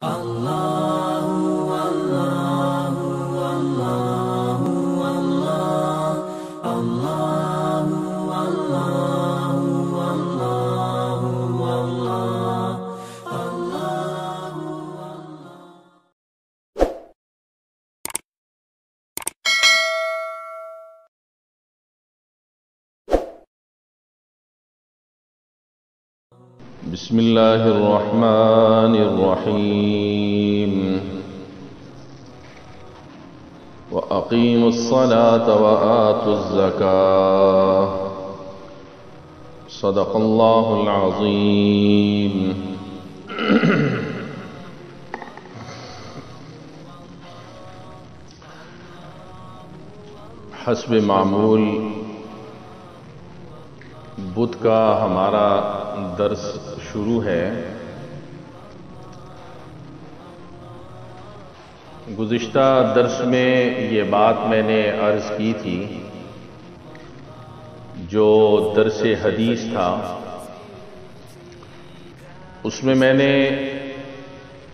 بسم الله الرحمن الرحيم وأقيموا الصلاة وآتوا الزكاة صدق الله العظيم. حسب معمول بدھ کا ہمارا درس شروع ہے. گزشتہ درس میں یہ بات میں نے عرض کی تھی، جو درس حدیث تھا اس میں نے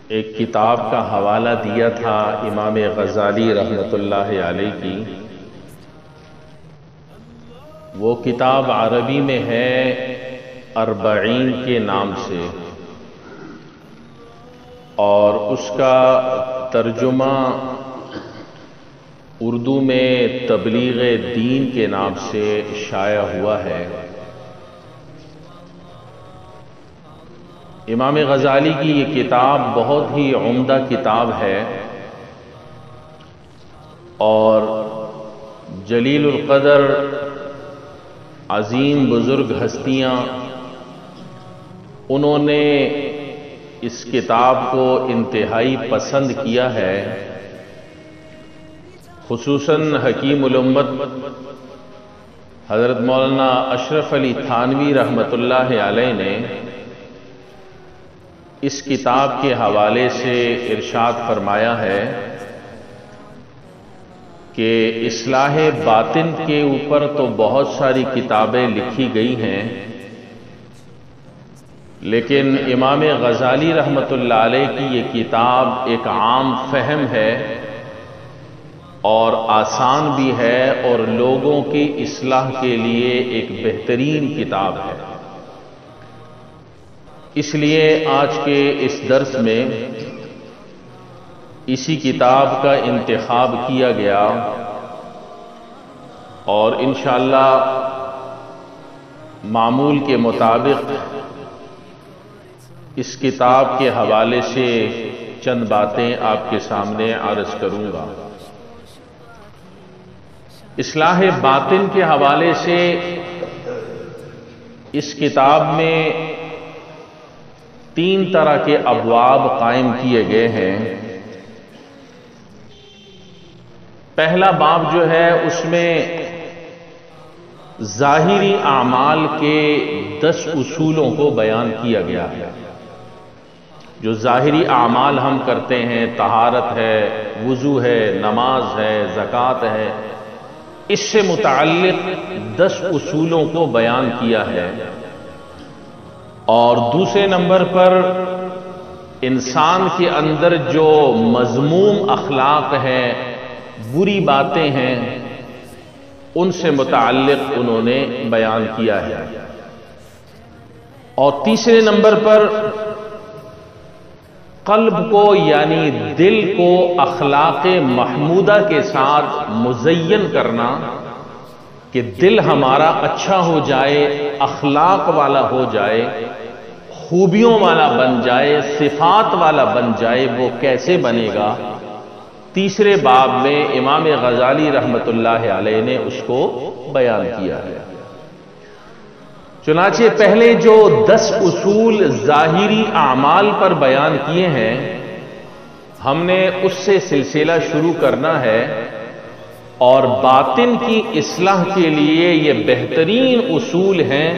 ایک کتاب کا حوالہ دیا تھا امام غزالی رحمۃ اللہ علیہ کی. وہ کتاب عربی میں ہے اربعین کے نام سے، اور اس کا ترجمہ اردو میں تبلیغ دین کے نام سے شائع ہوا ہے. امام غزالی کی یہ کتاب بہت ہی عمدہ کتاب ہے، اور جلیل القدر عظیم بزرگ ہستیاں انہوں نے اس کتاب کو انتہائی پسند کیا ہے. خصوصاً حکیم الامت حضرت مولانا اشرف علی تھانوی رحمۃ اللہ علیہ نے اس کتاب کے حوالے سے ارشاد فرمایا ہے کہ اصلاح باطن کے اوپر تو بہت ساری کتابیں لکھی گئی ہیں، لیکن امام غزالی رحمۃ اللہ علیہ کی یہ کتاب ایک عام فہم ہے اور آسان بھی ہے، اور لوگوں کی اصلاح کے لیے ایک بہترین کتاب ہے. اس لیے آج کے اس درس میں اسی کتاب کا انتخاب کیا گیا، اور انشاءاللہ معمول کے مطابق اس کتاب کے حوالے سے چند باتیں آپ کے سامنے عرض کروں گا. اصلاح باطن کے حوالے سے اس کتاب میں 3 طرح کے ابواب قائم کیے گئے ہیں. پہلا باب جو ہے اس میں ظاہری اعمال کے 10 اصولوں کو بیان کیا گیا ہے. جو ظاہری اعمال ہم کرتے ہیں، طہارت ہے، وضو ہے، نماز ہے، زکوٰۃ ہے، اس سے متعلق 10 اصولوں کو بیان کیا ہے. اور دوسرے نمبر پر انسان کے اندر جو مذموم اخلاق ہیں، بری باتیں ہیں، ان سے متعلق انہوں نے بیان کیا ہے. اور تیسرے نمبر پر قلب کو یعنی دل کو اخلاق محمودہ کے ساتھ مزین کرنا، کہ دل ہمارا اچھا ہو جائے، اخلاق والا ہو جائے، خوبیوں والا بن جائے، صفات والا بن جائے. وہ کیسے بنے گا؟ تیسرے باب میں امام غزالی رحمۃ اللہ علیہ نے اس کو بیان کیا ہے. چنانچہ پہلے جو 10 اصول ظاہری اعمال پر بیان کیے ہیں، ہم نے اس سے سلسلہ شروع کرنا ہے، اور باطن کی اصلاح کے لیے یہ بہترین اصول ہیں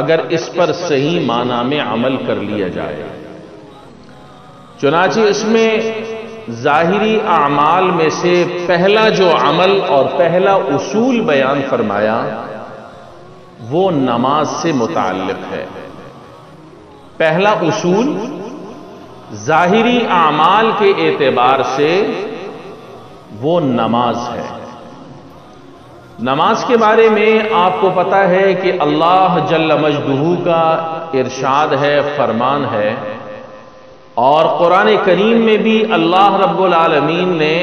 اگر اس پر صحیح معنی میں عمل کر لیا جائے. چنانچہ اس میں ظاہری اعمال میں سے پہلا جو عمل اور پہلا اصول بیان فرمایا وہ نماز سے متعلق ہے. پہلا اصول ظاہری اعمال کے اعتبار سے وہ نماز ہے۔ نماز کے بارے میں آپ کو پتا ہے کہ اللہ جل مجدہ کا ارشاد ہے، فرمان ہے، اور قرآن کریم میں بھی اللہ رب العالمین نے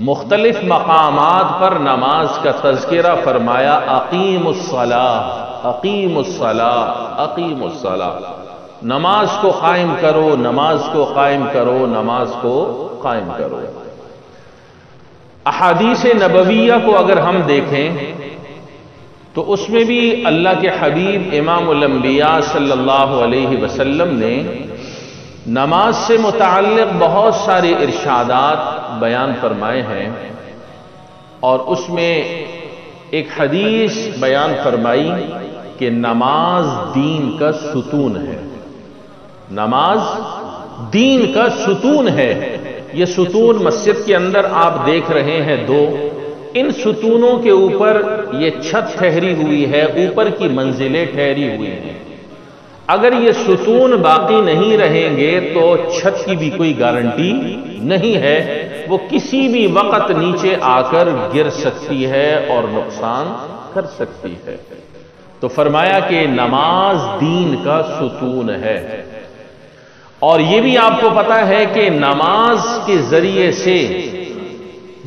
مختلف مقامات پر نماز کا تذکرہ فرمایا، اقیموا الصلاۃ، اقیموا الصلاۃ، اقیموا الصلاۃ، نماز کو قائم کرو، نماز کو قائم کرو، نماز کو قائم کرو۔ احادیث نبویہ کو اگر ہم دیکھیں تو اس میں بھی اللہ کے حبیب امام الانبیاء صلی اللہ علیہ وسلم نے نماز سے متعلق بہت سارے ارشادات بیان فرمائے ہیں، اور اس میں ایک حدیث بیان فرمائی کہ نماز دین کا ستون ہے، نماز دین کا ستون ہے۔ یہ ستون مسجد کے اندر آپ دیکھ رہے ہیں دو، ان ستونوں کے اوپر یہ چھت ٹھہری ہوئی ہے، اوپر کی منزلیں ٹھہری ہوئی ہیں۔ اگر یہ ستون باقی نہیں رہیں گے تو چھت کی بھی کوئی گارنٹی نہیں ہے، وہ کسی بھی وقت نیچے آ کر گر سکتی ہے اور نقصان کر سکتی ہے۔ تو فرمایا کہ نماز دین کا ستون ہے، اور یہ بھی آپ کو پتا ہے کہ نماز کے ذریعے سے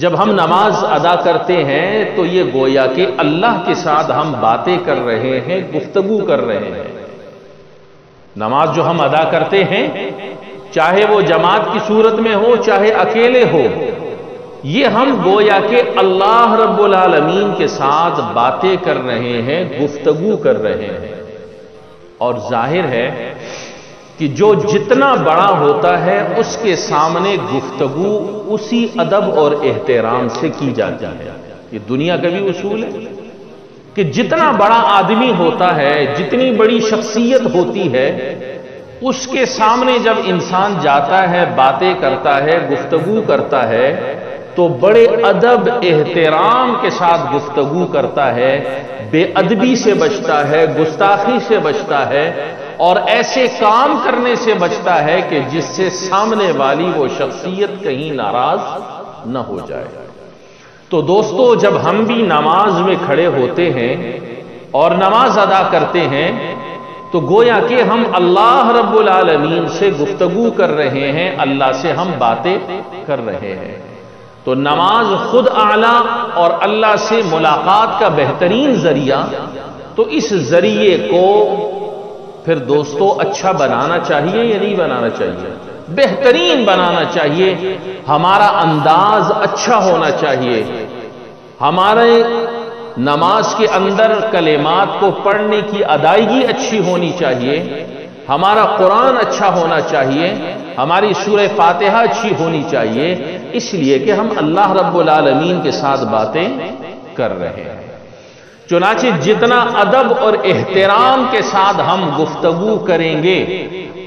جب ہم نماز ادا کرتے ہیں تو یہ گویا کہ اللہ کے ساتھ ہم باتیں کر رہے ہیں، گفتگو کر رہے ہیں۔ نماز جو ہم ادا کرتے ہیں، چاہے وہ جماعت کی صورت میں ہو چاہے اکیلے ہو، یہ ہم گویا کہ اللہ رب العالمین کے ساتھ باتیں کر رہے ہیں، گفتگو کر رہے ہیں۔ اور ظاہر ہے کہ جو جتنا بڑا ہوتا ہے اس کے سامنے گفتگو اسی ادب اور احترام سے کی جاتی ہے۔ یہ دنیا کا بھی اصول ہے کہ جتنا بڑا آدمی ہوتا ہے، جتنی بڑی شخصیت ہوتی ہے، اس کے سامنے جب انسان جاتا ہے، باتیں کرتا ہے، گفتگو کرتا ہے، تو بڑے ادب احترام کے ساتھ گفتگو کرتا ہے، بے ادبی سے بچتا ہے، گستاخی سے بچتا ہے، اور ایسے کام کرنے سے بچتا ہے کہ جس سے سامنے والی وہ شخصیت کہیں ناراض نہ ہو جائے۔ تو دوستو، جب ہم بھی نماز میں کھڑے ہوتے ہیں اور نماز ادا کرتے ہیں تو گویا کہ ہم اللہ رب العالمین سے گفتگو کر رہے ہیں، اللہ سے ہم باتیں کر رہے ہیں۔ تو نماز خود اعلیٰ اور اللہ سے ملاقات کا بہترین ذریعہ، تو اس ذریعے کو پھر دوستو اچھا بنانا چاہیے یا نہیں بنانا چاہیے؟ بہترین بنانا چاہیے۔ ہمارا انداز اچھا ہونا چاہیے، ہمارے نماز کے اندر کلمات کو پڑھنے کی ادائیگی اچھی ہونی چاہیے، ہمارا قرآن اچھا ہونا چاہیے، ہماری سورہ فاتحہ اچھی ہونی چاہیے، اس لیے کہ ہم اللہ رب العالمین کے ساتھ باتیں کر رہے ہیں۔ چنانچہ جتنا ادب اور احترام کے ساتھ ہم گفتگو کریں گے،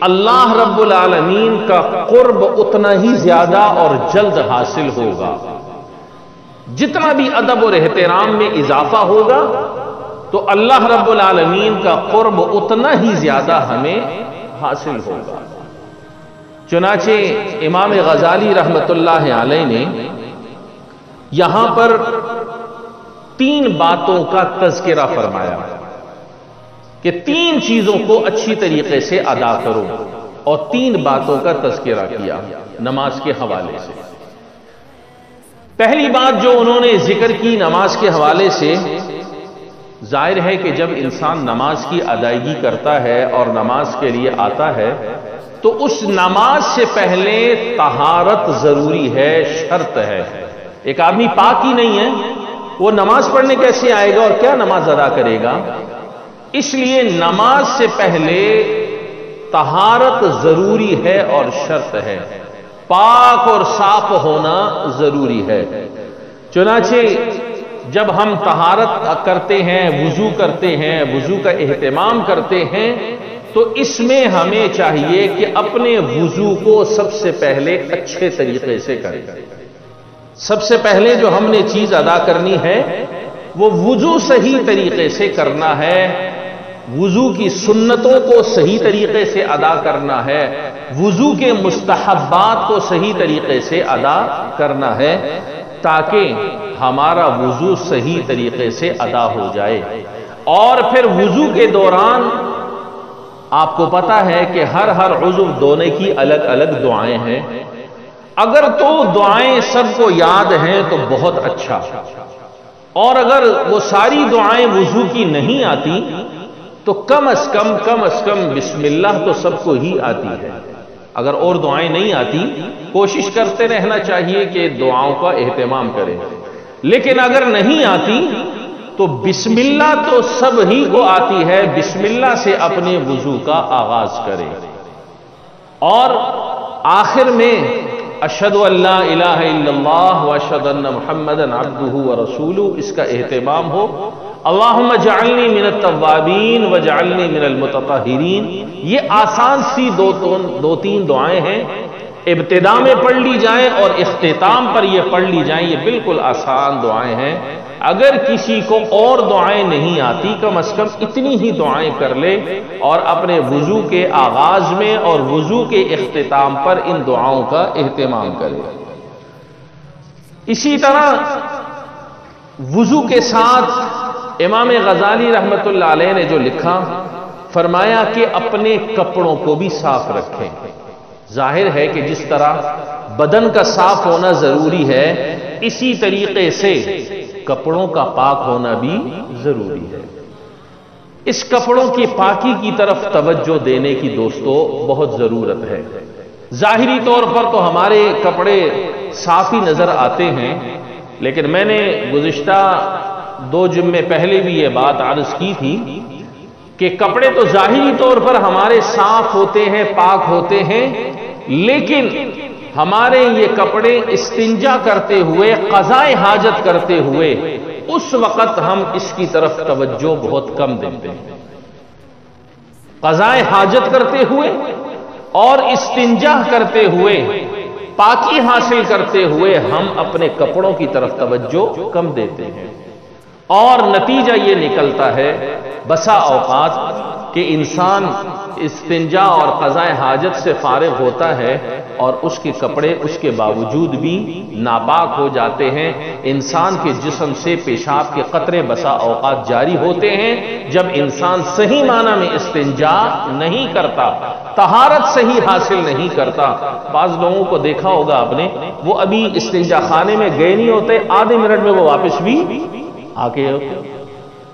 اللہ رب العالمین کا قرب اتنا ہی زیادہ اور جلد حاصل ہوگا۔ جتنا بھی ادب اور احترام میں اضافہ ہوگا تو اللہ رب العالمین کا قرب اتنا ہی زیادہ ہمیں حاصل ہوگا۔ چنانچہ امام غزالی رحمت اللہ علیہ نے یہاں پر 3 باتوں کا تذکرہ فرمایا کہ 3 چیزوں کو اچھی طریقے سے ادا کرو، اور 3 باتوں کا تذکرہ کیا نماز کے حوالے سے۔ پہلی بات جو انہوں نے ذکر کی نماز کے حوالے سے، ظاہر ہے کہ جب انسان نماز کی ادائیگی کرتا ہے اور نماز کے لیے آتا ہے تو اس نماز سے پہلے طہارت ضروری ہے، شرط ہے۔ ایک آدمی پاک ہی نہیں ہے، وہ نماز پڑھنے کیسے آئے گا اور کیا نماز ادا کرے گا؟ اس لیے نماز سے پہلے طہارت ضروری ہے اور شرط ہے، پاک اور صاف ہونا ضروری ہے۔ چنانچہ جب ہم طہارت کرتے ہیں، وضو کرتے ہیں، وضو کا اہتمام کرتے ہیں، تو اس میں ہمیں چاہیے کہ اپنے وضو کو سب سے پہلے اچھے طریقے سے کریں۔ سب سے پہلے جو ہم نے چیز ادا کرنی ہے وہ وضو صحیح طریقے سے کرنا ہے، وضو کی سنتوں کو صحیح طریقے سے ادا کرنا ہے، وضو کے مستحبات کو صحیح طریقے سے ادا کرنا ہے تاکہ ہمارا وضو صحیح طریقے سے ادا ہو جائے۔ اور پھر وضو کے دوران آپ کو پتا ہے کہ ہر عضو دھونے کی الگ الگ دعائیں ہیں، اگر تو دعائیں سب کو یاد ہیں تو بہت اچھا، اور اگر وہ ساری دعائیں وضو کی نہیں آتی تو کم از کم بسم اللہ تو سب کو ہی آتی ہے۔ اگر اور دعائیں نہیں آتی کوشش کرتے رہنا چاہیے کہ دعاؤں کا اہتمام کریں، لیکن اگر نہیں آتی تو بسم اللہ تو سب ہی کو آتی ہے، بسم اللہ سے اپنے وضو کا آغاز کریں، اور آخر میں اشہد ان لا الہ الا اللہ واشہد ان محمدا عبدہ ورسولہ اس کا اہتمام ہو۔ اللہم اجعلنی من التوابین واجعلنی من المتطہرین، یہ آسان سی دو تین دعائیں ہیں، ابتدا میں پڑھ لی جائیں اور اختتام پر یہ پڑھ لی جائیں، یہ بالکل آسان دعائیں ہیں۔ اگر کسی کو اور دعائیں نہیں آتی کم از کم اتنی ہی دعائیں کر لے اور اپنے وضو کے آغاز میں اور وضو کے اختتام پر ان دعاؤں کا اہتمام کرے۔ اسی طرح وضو کے ساتھ امام غزالی رحمت اللہ علیہ نے جو لکھا، فرمایا کہ اپنے کپڑوں کو بھی صاف رکھیں۔ ظاہر ہے کہ جس طرح بدن کا صاف ہونا ضروری ہے اسی طریقے سے کپڑوں کا پاک ہونا بھی ضروری ہے۔ اس کپڑوں کی پاکی کی طرف توجہ دینے کی دوستو بہت ضرورت ہے۔ ظاہری طور پر تو ہمارے کپڑے صاف ہی نظر آتے ہیں، لیکن میں نے گزشتہ 2 جمعے پہلے بھی یہ بات عرض کی تھی کہ کپڑے تو ظاہری طور پر ہمارے صاف ہوتے ہیں، پاک ہوتے ہیں، لیکن ہمارے یہ کپڑے استنجا کرتے ہوئے، قضائے حاجت کرتے ہوئے اس وقت ہم اس کی طرف توجہ بہت کم دیتے ہیں۔ قضائے حاجت کرتے ہوئے اور استنجا کرتے ہوئے، پاکی حاصل کرتے ہوئے ہم اپنے کپڑوں کی طرف توجہ کم دیتے ہیں، اور نتیجہ یہ نکلتا ہے بسا اوقات کہ انسان استنجا اور قضائے حاجت سے فارغ ہوتا ہے اور اس کے کپڑے اس کے باوجود بھی ناپاک ہو جاتے ہیں۔ انسان کے جسم سے پیشاب کے قطرے بسا اوقات جاری ہوتے ہیں جب انسان صحیح معنی میں استنجا نہیں کرتا، طہارت صحیح حاصل نہیں کرتا۔ بعض لوگوں کو دیکھا ہوگا آپ نے، وہ ابھی استنجا خانے میں گئے نہیں ہوتے، آدھے منٹ میں وہ واپس بھی آ کے ہوتے،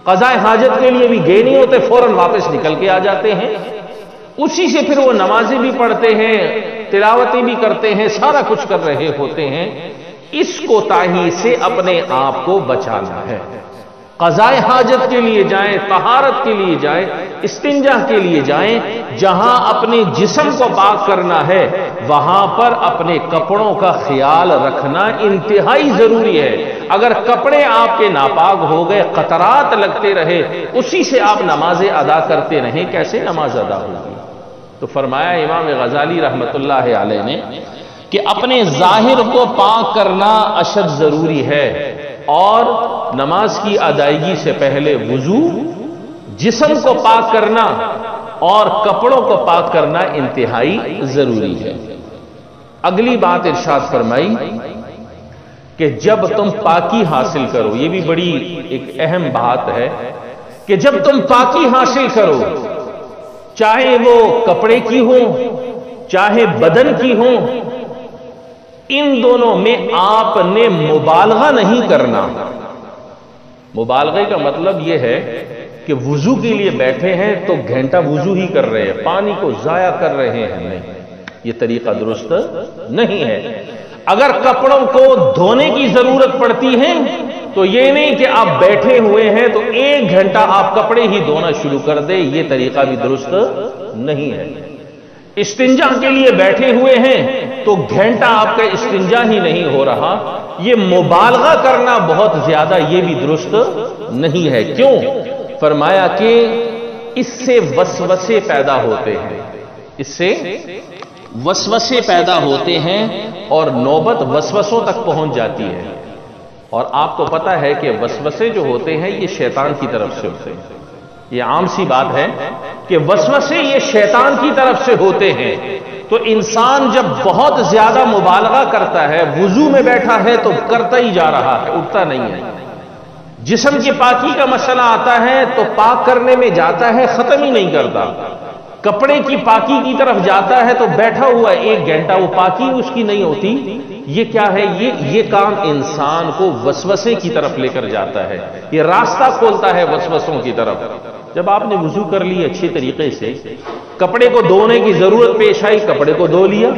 قضائے حاجت کے لیے بھی گئے نہیں ہوتے، فوراً واپس نکل کے آ جاتے ہیں، اسی سے پھر وہ نمازیں بھی پڑھتے ہیں، تلاوتیں بھی کرتے ہیں، سارا کچھ کر رہے ہوتے ہیں۔ اس کوتاہی سے اپنے آپ کو بچانا ہے۔ قضائے حاجت کے لیے جائیں، طہارت کے لیے جائیں، استنجا کے لیے جائیں، جہاں اپنے جسم کو پاک کرنا ہے وہاں پر اپنے کپڑوں کا خیال رکھنا انتہائی ضروری ہے۔ اگر کپڑے آپ کے ناپاک ہو گئے، قطرات لگتے رہے، اسی سے آپ نمازیں ادا کرتے رہیں، کیسے نماز ادا ہوگی؟ تو فرمایا امام غزالی رحمت اللہ علیہ نے کہ اپنے ظاہر کو پاک کرنا اشد ضروری ہے، اور نماز کی ادائیگی سے پہلے وضو، جسم کو پاک کرنا اور کپڑوں کو پاک کرنا انتہائی ضروری ہے۔ اگلی بات ارشاد فرمائی کہ جب تم پاکی حاصل کرو، یہ بھی بڑی ایک اہم بات ہے کہ جب تم پاکی حاصل کرو، چاہے وہ کپڑے کی ہو چاہے بدن کی ہو، ان دونوں میں آپ نے مبالغہ نہیں کرنا۔ مبالغے کا مطلب یہ ہے کہ وضو کے لیے بیٹھے ہیں تو گھنٹہ وضو ہی کر رہے ہیں، پانی کو ضائع کر رہے ہیں، نہیں، یہ طریقہ درست نہیں ہے۔ اگر کپڑوں کو دھونے کی ضرورت پڑتی ہے تو یہ نہیں کہ آپ بیٹھے ہوئے ہیں تو 1 گھنٹہ آپ کپڑے ہی دھونا شروع کر دیں، یہ طریقہ بھی درست نہیں ہے۔ استنجا کے لیے بیٹھے ہوئے ہیں تو گھنٹہ آپ کا استنجا ہی نہیں ہو رہا، یہ مبالغہ کرنا بہت زیادہ، یہ بھی درست نہیں ہے۔ کیوں؟ فرمایا کہ اس سے وسوسے پیدا ہوتے ہیں، اس سے وسوسے پیدا ہوتے ہیں اور نوبت وسوسوں تک پہنچ جاتی ہے، اور آپ کو پتا ہے کہ وسوسے جو ہوتے ہیں یہ شیطان کی طرف سے ہوتے ہیں۔ یہ عام سی بات ہے کہ وسوسے یہ شیطان کی طرف سے ہوتے ہیں. تو انسان جب بہت زیادہ مبالغہ کرتا ہے، وضو میں بیٹھا ہے تو کرتا ہی جا رہا ہے، اٹھتا نہیں ہے. جسم کی پاکی کا مسئلہ آتا ہے تو پاک کرنے میں جاتا ہے، ختم ہی نہیں کرتا. کپڑے کی پاکی کی طرف جاتا ہے تو بیٹھا ہوا 1 گھنٹہ، وہ پاکی اس کی نہیں ہوتی. یہ کیا ہے؟ یہ کام انسان کو وسوسے کی طرف لے کر جاتا ہے، یہ راستہ کھولتا ہے وسوسوں کی طرف. جب آپ نے وضو کر لی اچھی طریقے سے، کپڑے کو دھونے کی ضرورت پیش آئی، کپڑے کو دھو لیا.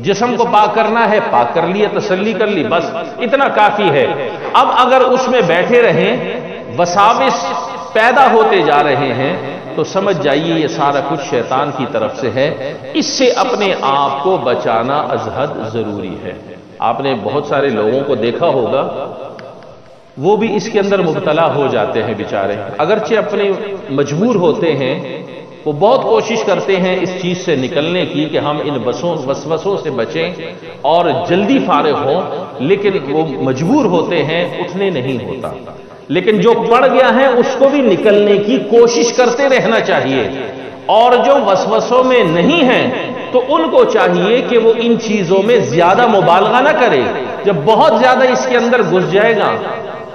جسم کو پاک کرنا ہے، پاک کر لیا، تسلی کر لی، بس اتنا کافی ہے. اب اگر اس میں بیٹھے رہیں، وساوس پیدا ہوتے جا رہے ہیں، تو سمجھ جائیے یہ سارا کچھ شیطان کی طرف سے ہے. اس سے اپنے آپ کو بچانا از حد ضروری ہے. آپ نے بہت سارے لوگوں کو دیکھا ہوگا، وہ بھی اس کے اندر مبتلا ہو جاتے ہیں بیچارے. اگرچہ اپنے مجبور ہوتے ہیں، وہ بہت کوشش کرتے ہیں اس چیز سے نکلنے کی کہ ہم ان وسوسوں سے بچیں اور جلدی فارغ ہوں، لیکن وہ مجبور ہوتے ہیں، اٹھنے نہیں ہوتا. لیکن جو پڑ گیا ہے اس کو بھی نکلنے کی کوشش کرتے رہنا چاہیے. اور جو وسوسوں میں نہیں ہیں تو ان کو چاہیے کہ وہ ان چیزوں میں زیادہ مبالغہ نہ کرے. جب بہت زیادہ اس کے اندر گھس جائے گا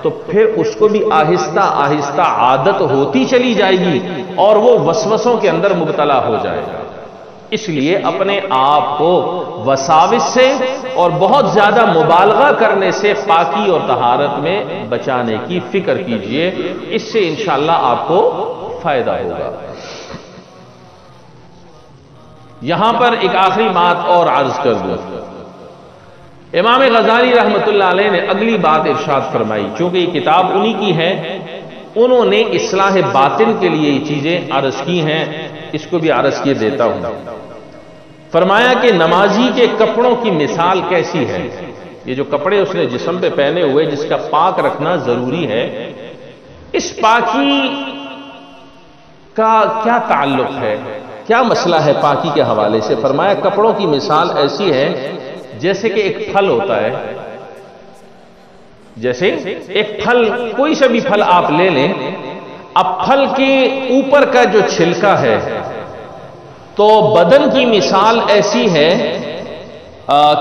تو پھر اس کو بھی آہستہ آہستہ عادت ہوتی چلی جائے گی اور وہ وسوسوں کے اندر مبتلا ہو جائے گا. اس لیے اپنے آپ کو وساوس سے اور بہت زیادہ مبالغہ کرنے سے پاکی اور طہارت میں بچانے کی فکر کیجئے. اس سے انشاءاللہ آپ کو فائدہ ہوگا. یہاں پر ایک آخری بات اور عرض کر دوں. امام غزالی رحمۃ اللہ علیہ نے اگلی بات ارشاد فرمائی، چونکہ یہ کتاب انہی کی ہے، انہوں نے اصلاح باطن کے لیے یہ چیزیں عرض کی ہیں، اس کو بھی عرض کیے دیتا ہوں. فرمایا کہ نمازی کے کپڑوں کی مثال کیسی ہے. یہ جو کپڑے اس نے جسم پہ پہنے ہوئے، جس کا پاک رکھنا ضروری ہے، اس پاکی کا کیا تعلق ہے، کیا مسئلہ ہے پاکی کے حوالے سے. فرمایا کپڑوں کی مثال ایسی ہے جیسے کہ ایک پھل ہوتا ہے. جیسے ایک پھل، کوئی سا بھی پھل آپ لے لیں، اب پھل کے اوپر کا جو چھلکا ہے، تو بدن کی مثال ایسی ہے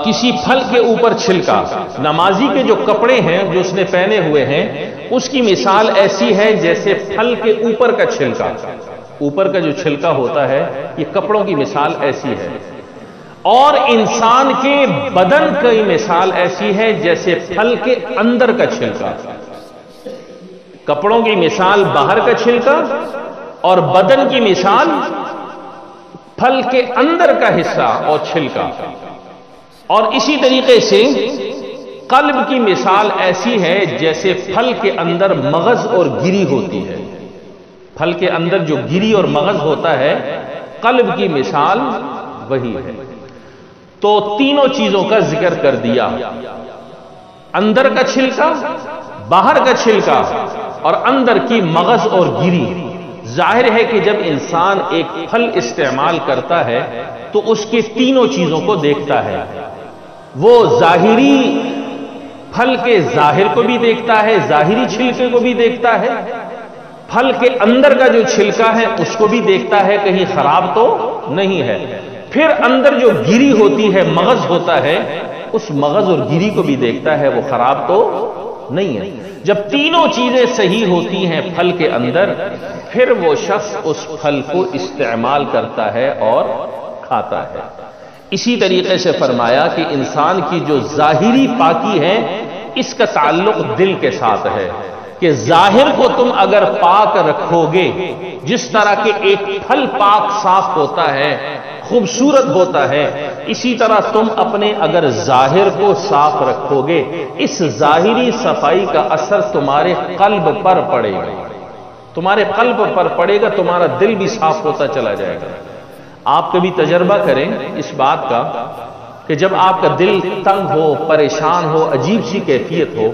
کسی پھل کے اوپر چھلکا. نمازی کے جو کپڑے ہیں جو اس نے پہنے ہوئے ہیں، اس کی مثال ایسی ہے جیسے پھل کے اوپر کا چھلکا. اوپر کا جو چھلکا ہوتا ہے، یہ کپڑوں کی مثال ایسی ہے. اور انسان کے بدن کی مثال ایسی ہے جیسے پھل کے اندر کا چھلکا. کپڑوں کی مثال باہر کا چھلکا اور بدن کی مثال پھل کے اندر کا حصہ اور چھلکا. اور اسی طریقے سے قلب کی مثال ایسی ہے جیسے پھل کے اندر مغز اور گری ہوتی ہے. پھل کے اندر جو گری اور مغز ہوتا ہے، قلب کی مثال وہی ہے. تو تینوں چیزوں کا ذکر کر دیا، اندر کا چھلکا، باہر کا چھلکا اور اندر کی مغز اور گری. ظاہر ہے کہ جب انسان ایک پھل استعمال کرتا ہے تو اس کے تینوں چیزوں کو دیکھتا ہے. وہ ظاہری پھل کے ظاہر کو بھی دیکھتا ہے، ظاہری چھلکے کو بھی دیکھتا ہے، پھل کے اندر کا جو چھلکا ہے اس کو بھی دیکھتا ہے کہیں خراب تو نہیں ہے. پھر اندر جو گری ہوتی ہے، مغز ہوتا ہے، اس مغز اور گری کو بھی دیکھتا ہے، وہ خراب تو نہیں ہے. جب تینوں چیزیں صحیح ہوتی ہیں پھل کے اندر، پھر وہ شخص اس پھل کو استعمال کرتا ہے اور کھاتا ہے. اسی طریقے سے فرمایا کہ انسان کی جو ظاہری پاکی ہے، اس کا تعلق دل کے ساتھ ہے. کہ ظاہر کو تم اگر پاک رکھو گے، جس طرح کہ ایک پھل پاک صاف ہوتا ہے، خوبصورت ہوتا ہے، اسی طرح تم اپنے اگر ظاہر کو صاف رکھو گے، اس ظاہری صفائی کا اثر تمہارے قلب پر پڑے گا. تمہارے قلب پر پڑے گا، تمہارا دل بھی صاف ہوتا چلا جائے گا. آپ کبھی تجربہ کریں اس بات کا کہ جب آپ کا دل تنگ ہو، پریشان ہو، عجیب سی کیفیت ہو،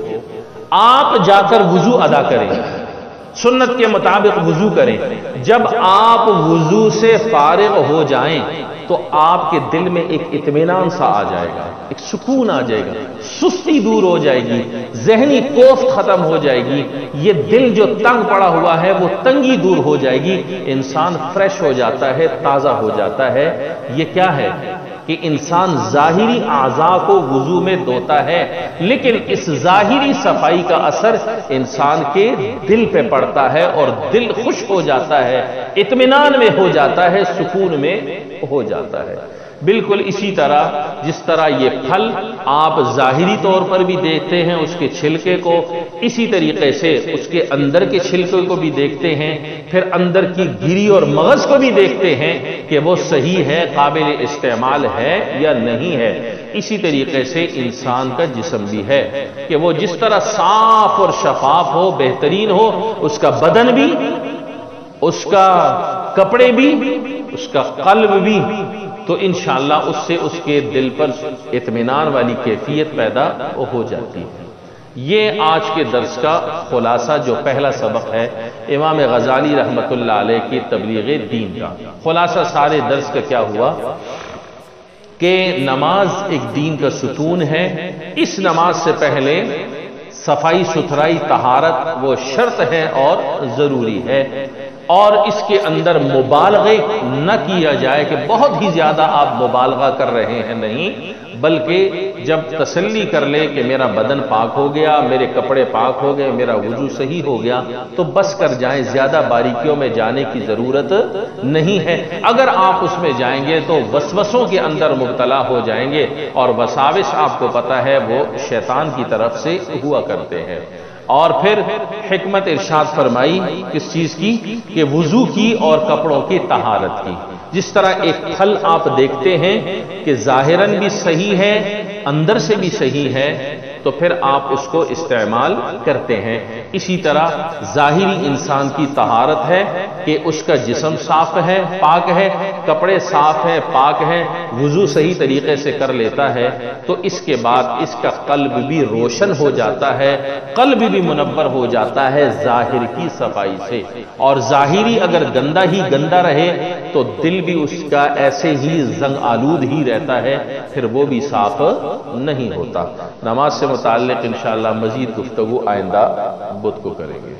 آپ جا کر وضو ادا کریں، سنت کے مطابق وضو کریں. جب آپ وضو سے فارغ ہو جائیں تو آپ کے دل میں ایک اطمینان سا آ جائے گا، ایک سکون آ جائے گا، سستی دور ہو جائے گی، ذہنی کوفت ختم ہو جائے گی، یہ دل جو تنگ پڑا ہوا ہے وہ تنگی دور ہو جائے گی، انسان فریش ہو جاتا ہے، تازہ ہو جاتا ہے۔ یہ کیا ہے کہ انسان ظاہری اعضاء کو وضو میں دھوتا ہے، لیکن اس ظاہری صفائی کا اثر انسان کے دل پہ پڑتا ہے اور دل خوش ہو جاتا ہے، اطمینان میں ہو جاتا ہے، سکون میں ہو جاتا ہے۔ بالکل اسی طرح جس طرح یہ پھل آپ ظاہری طور پر بھی دیکھتے ہیں اس کے چھلکے کو، اسی طریقے سے اس کے اندر کے چھلکے کو بھی دیکھتے ہیں، پھر اندر کی گری اور مغز کو بھی دیکھتے ہیں کہ وہ صحیح ہے، قابل استعمال ہے یا نہیں ہے۔ اسی طریقے سے انسان کا جسم بھی ہے کہ وہ جس طرح صاف اور شفاف ہو، بہترین ہو، اس کا بدن بھی، اس کا کپڑے بھی، اس کا قلب بھی، تو انشاءاللہ اس سے اس کے دل پر اطمینان والی کیفیت پیدا ہو جاتی ہے۔ یہ آج کے درس کا خلاصہ جو پہلا سبق ہے امام غزالی رحمت اللہ علیہ کی تبلیغ دین کا خلاصہ سارے درس کا کیا ہوا کہ نماز ایک دین کا ستون ہے۔ اس نماز سے پہلے صفائی ستھرائی طہارت وہ شرط ہے اور ضروری ہے، اور اس کے اندر مبالغے نہ کیا جائے کہ بہت ہی زیادہ آپ مبالغہ کر رہے ہیں، نہیں، بلکہ جب تسلی کر لے کہ میرا بدن پاک ہو گیا، میرے کپڑے پاک ہو گئے، میرا وضو صحیح ہو گیا، تو بس کر جائیں، زیادہ باریکیوں میں جانے کی ضرورت نہیں ہے۔ اگر آپ اس میں جائیں گے تو وسوسوں کے اندر مبتلا ہو جائیں گے، اور وساوس آپ کو پتہ ہے وہ شیطان کی طرف سے ہوا کرتے ہیں۔ اور پھر حکمت ارشاد فرمائی کس چیز کی کہ وضو کی اور کپڑوں کی طہارت کی۔ جس طرح ایک پھل آپ دیکھتے ہیں کہ ظاہراً بھی صحیح ہے، اندر سے بھی صحیح ہے، تو پھر آپ اس کو استعمال کرتے ہیں۔ اسی طرح ظاہری انسان کی طہارت ہے کہ اس کا جسم صاف ہے، پاک ہے، کپڑے صاف ہیں، پاک ہیں، وضو صحیح طریقے سے کر لیتا ہے، تو اس کے بعد اس کا قلب بھی روشن ہو جاتا ہے، قلب بھی منور ہو جاتا ہے ظاہر کی صفائی سے۔ اور ظاہری اگر گندا ہی گندا رہے تو دل بھی اس کا ایسے ہی زنگ آلود ہی رہتا ہے، پھر وہ بھی صاف نہیں ہوتا۔ نماز سے متعلق انشاءاللہ مزید گفتگو آئندہ بدھ کو کریں گے۔